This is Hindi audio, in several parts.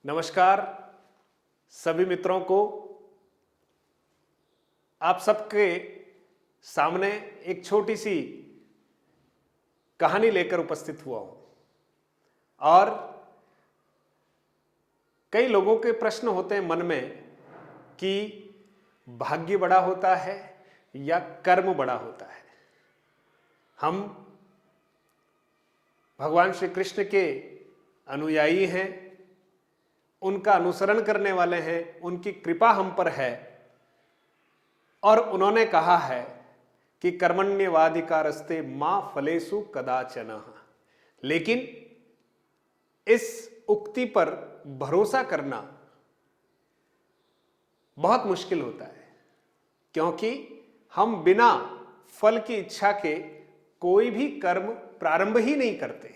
नमस्कार सभी मित्रों को। आप सबके सामने एक छोटी सी कहानी लेकर उपस्थित हुआ हूं और कई लोगों के प्रश्न होते हैं मन में कि भाग्य बड़ा होता है या कर्म बड़ा होता है। हम भगवान श्री कृष्ण के अनुयायी हैं, उनका अनुसरण करने वाले हैं, उनकी कृपा हम पर है और उन्होंने कहा है कि कर्मण्येवाधिकारस्ते मा फलेषु कदाचन। लेकिन इस उक्ति पर भरोसा करना बहुत मुश्किल होता है, क्योंकि हम बिना फल की इच्छा के कोई भी कर्म प्रारंभ ही नहीं करते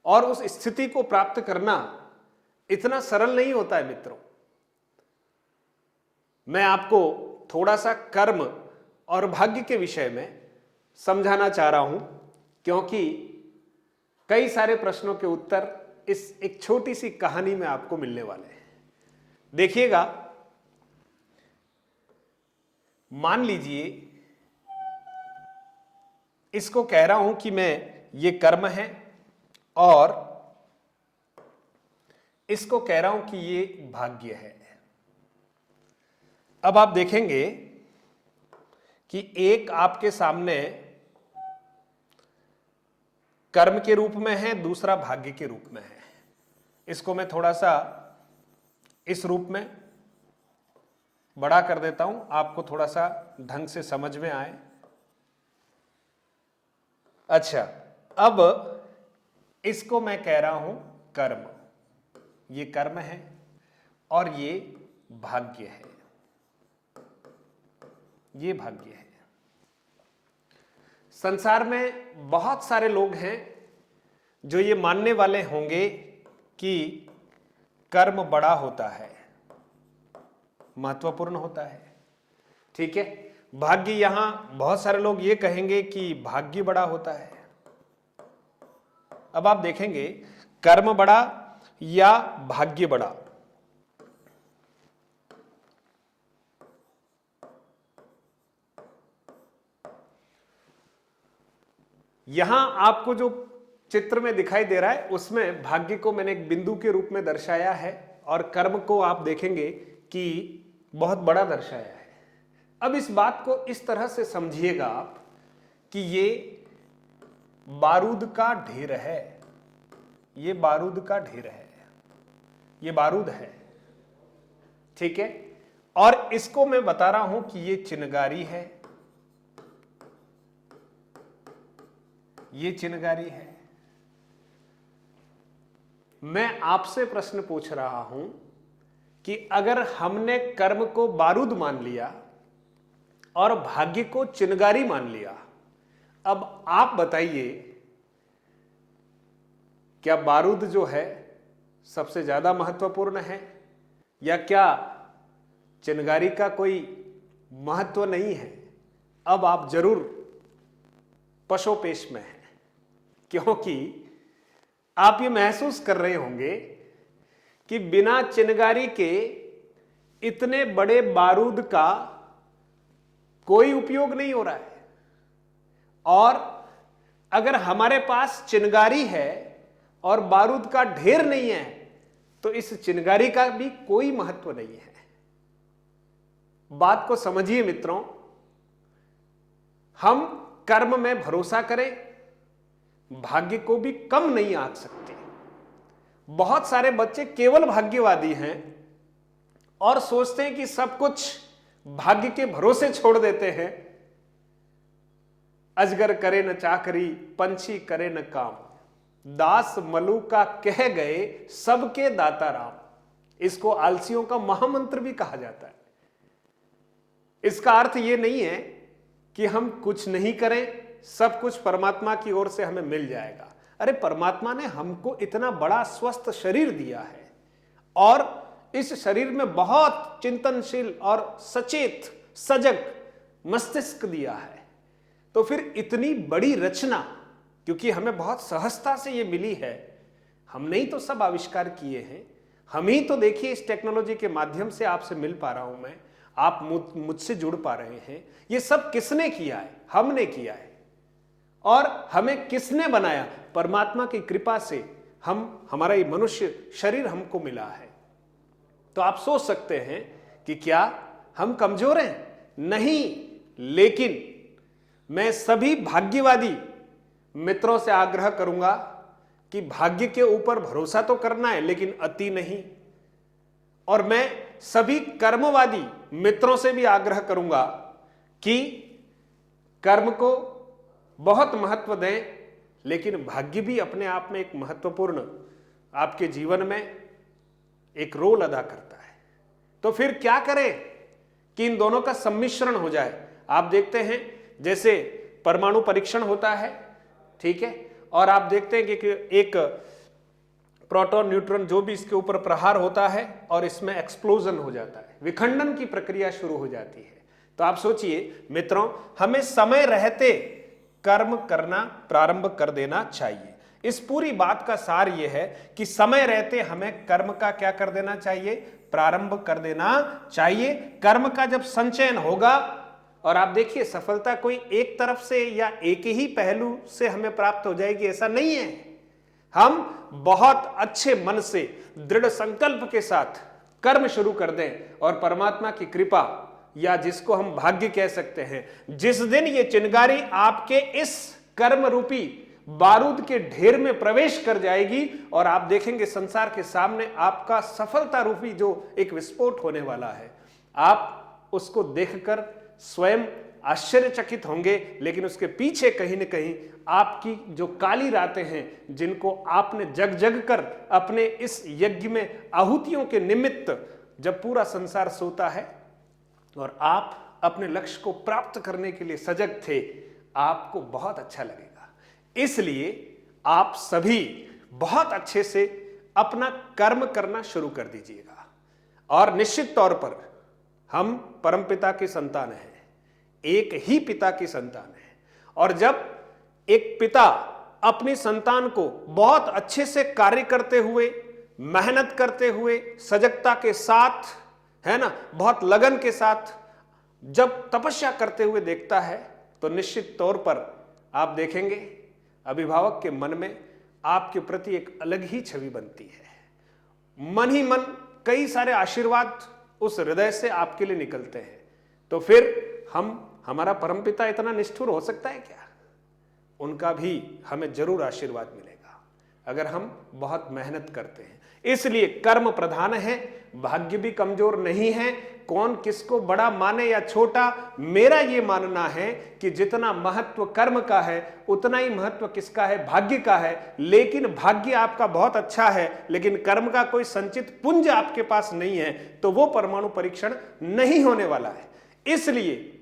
और उस स्थिति को प्राप्त करना इतना सरल नहीं होता है। मित्रों, मैं आपको थोड़ा सा कर्म और भाग्य के विषय में समझाना चाह रहा हूं, क्योंकि कई सारे प्रश्नों के उत्तर इस एक छोटी सी कहानी में आपको मिलने वाले हैं। देखिएगा, मान लीजिए इसको कह रहा हूं कि मैं ये कर्म है और इसको कह रहा हूं कि ये भाग्य है। अब आप देखेंगे कि एक आपके सामने कर्म के रूप में है, दूसरा भाग्य के रूप में है। इसको मैं थोड़ा सा इस रूप में बड़ा कर देता हूं, आपको थोड़ा सा ढंग से समझ में आए। अच्छा, अब इसको मैं कह रहा हूं कर्म। ये कर्म है और ये भाग्य है। ये भाग्य है। संसार में बहुत सारे लोग हैं जो ये मानने वाले होंगे कि कर्म बड़ा होता है, महत्वपूर्ण होता है। ठीक है, भाग्य, यहां बहुत सारे लोग ये कहेंगे कि भाग्य बड़ा होता है। अब आप देखेंगे, कर्म बड़ा या भाग्य बड़ा। यहां आपको जो चित्र में दिखाई दे रहा है उसमें भाग्य को मैंने एक बिंदु के रूप में दर्शाया है और कर्म को आप देखेंगे कि बहुत बड़ा दर्शाया है। अब इस बात को इस तरह से समझिएगा आप कि ये बारूद का ढेर है। ये बारूद का ढेर है, ये बारूद है। ठीक है, और इसको मैं बता रहा हूं कि ये चिनगारी है, ये चिनगारी है। मैं आपसे प्रश्न पूछ रहा हूं कि अगर हमने कर्म को बारूद मान लिया और भाग्य को चिनगारी मान लिया, अब आप बताइए, क्या बारूद जो है सबसे ज्यादा महत्वपूर्ण है या क्या चिनगारी का कोई महत्व नहीं है? अब आप जरूर पशोपेश में हैं, क्योंकि आप ये महसूस कर रहे होंगे कि बिना चिनगारी के इतने बड़े बारूद का कोई उपयोग नहीं हो रहा है, और अगर हमारे पास चिनगारी है और बारूद का ढेर नहीं है तो इस चिनगारी का भी कोई महत्व नहीं है। बात को समझिए मित्रों, हम कर्म में भरोसा करें, भाग्य को भी कम नहीं आंक सकते। बहुत सारे बच्चे केवल भाग्यवादी हैं और सोचते हैं कि सब कुछ भाग्य के भरोसे छोड़ देते हैं। अजगर करे न चाकरी, पंछी करे न काम, दास मलूका कह गए सबके दाता राम। इसको आलसियों का महामंत्र भी कहा जाता है। इसका अर्थ यह नहीं है कि हम कुछ नहीं करें, सब कुछ परमात्मा की ओर से हमें मिल जाएगा। अरे, परमात्मा ने हमको इतना बड़ा स्वस्थ शरीर दिया है और इस शरीर में बहुत चिंतनशील और सचेत सजग मस्तिष्क दिया है। तो फिर इतनी बड़ी रचना, क्योंकि हमें बहुत सहजता से ये मिली है, हमने ही तो सब आविष्कार किए हैं, हम ही तो देखिए इस टेक्नोलॉजी के माध्यम से आपसे मिल पा रहा हूं मैं, आप मुझसे जुड़ पा रहे हैं। ये सब किसने किया है? हमने किया है। और हमें किसने बनाया? परमात्मा की कृपा से हमारा ये मनुष्य शरीर हमको मिला है। तो आप सोच सकते हैं कि क्या हम कमजोर हैं? नहीं, लेकिन मैं सभी भाग्यवादी मित्रों से आग्रह करूंगा कि भाग्य के ऊपर भरोसा तो करना है, लेकिन अति नहीं। और मैं सभी कर्मवादी मित्रों से भी आग्रह करूंगा कि कर्म को बहुत महत्व दें, लेकिन भाग्य भी अपने आप में एक महत्वपूर्ण आपके जीवन में एक रोल अदा करता है। तो फिर क्या करें कि इन दोनों का सम्मिश्रण हो जाए। आप देखते हैं जैसे परमाणु परीक्षण होता है, ठीक है, और आप देखते हैं कि एक प्रोटॉन न्यूट्रॉन जो भी इसके ऊपर प्रहार होता है और इसमें एक्सप्लोजन हो जाता है, विखंडन की प्रक्रिया शुरू हो जाती है। तो आप सोचिए मित्रों, हमें समय रहते कर्म करना प्रारंभ कर देना चाहिए। इस पूरी बात का सार यह है कि समय रहते हमें कर्म का क्या कर देना चाहिए? प्रारंभ कर देना चाहिए। कर्म का जब संचयन होगा, और आप देखिए सफलता कोई एक तरफ से या एक ही पहलू से हमें प्राप्त हो जाएगी, ऐसा नहीं है। हम बहुत अच्छे मन से दृढ़ संकल्प के साथ कर्म शुरू कर दें और परमात्मा की कृपा, या जिसको हम भाग्य कह सकते हैं, जिस दिन ये चिंगारी आपके इस कर्म रूपी बारूद के ढेर में प्रवेश कर जाएगी और आप देखेंगे संसार के सामने आपका सफलता रूपी जो एक विस्फोट होने वाला है, आप उसको देखकर स्वयं आश्चर्यचकित होंगे। लेकिन उसके पीछे कहीं न कहीं आपकी जो काली रातें हैं, जिनको आपने जग जग कर अपने इस यज्ञ में आहुतियों के निमित्त, जब पूरा संसार सोता है और आप अपने लक्ष्य को प्राप्त करने के लिए सजग थे, आपको बहुत अच्छा लगेगा। इसलिए आप सभी बहुत अच्छे से अपना कर्म करना शुरू कर दीजिएगा। और निश्चित तौर पर हम परमपिता की संतान हैं, एक ही पिता की संतान है। और जब एक पिता अपनी संतान को बहुत अच्छे से कार्य करते हुए, मेहनत करते हुए, सजगता के साथ, है ना, बहुत लगन के साथ जब तपस्या करते हुए देखता है, तो निश्चित तौर पर आप देखेंगे अभिभावक के मन में आपके प्रति एक अलग ही छवि बनती है। मन ही मन कई सारे आशीर्वाद उस हृदय से आपके लिए निकलते हैं। तो फिर हमारा परमपिता इतना निष्ठुर हो सकता है क्या? उनका भी हमें जरूर आशीर्वाद मिलेगा अगर हम बहुत मेहनत करते हैं। इसलिए कर्म प्रधान है, भाग्य भी कमजोर नहीं है। कौन किसको बड़ा माने या छोटा, मेरा यह मानना है कि जितना महत्व कर्म का है उतना ही महत्व किसका है? भाग्य का है। लेकिन भाग्य आपका बहुत अच्छा है, लेकिन कर्म का कोई संचित पुंज आपके पास नहीं है, तो वो परमाणु परीक्षण नहीं होने वाला है। इसलिए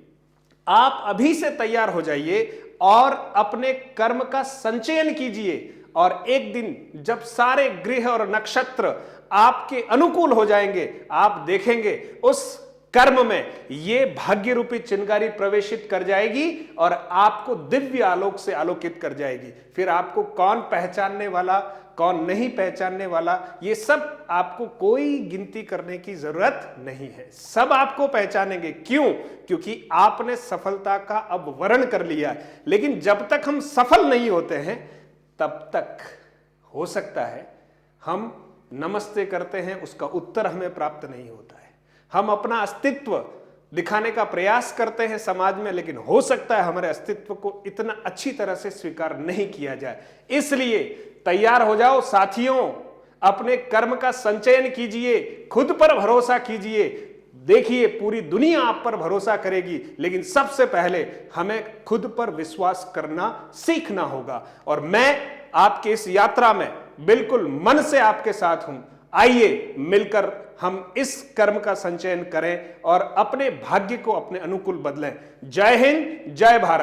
आप अभी से तैयार हो जाइए और अपने कर्म का संचयन कीजिए। और एक दिन जब सारे ग्रह और नक्षत्र आपके अनुकूल हो जाएंगे, आप देखेंगे उस कर्म में ये भाग्य रूपी चिंगारी प्रवेशित कर जाएगी और आपको दिव्य आलोक से आलोकित कर जाएगी। फिर आपको कौन पहचानने वाला, कौन नहीं पहचानने वाला, ये सब आपको कोई गिनती करने की जरूरत नहीं है। सब आपको पहचानेंगे। क्यों? क्योंकि आपने सफलता का अब वर्ण कर लिया है। लेकिन जब तक हम सफल नहीं होते हैं, तब तक हो सकता है हम नमस्ते करते हैं, उसका उत्तर हमें प्राप्त नहीं होता है। हम अपना अस्तित्व दिखाने का प्रयास करते हैं समाज में, लेकिन हो सकता है हमारे अस्तित्व को इतना अच्छी तरह से स्वीकार नहीं किया जाए। इसलिए तैयार हो जाओ साथियों, अपने कर्म का संचयन कीजिए, खुद पर भरोसा कीजिए। देखिए पूरी दुनिया आप पर भरोसा करेगी, लेकिन सबसे पहले हमें खुद पर विश्वास करना सीखना होगा। और मैं आपके इस यात्रा में बिल्कुल मन से आपके साथ हूं। आइए मिलकर हम इस कर्म का संचयन करें और अपने भाग्य को अपने अनुकूल बदलें। जय हिंद, जय भारत।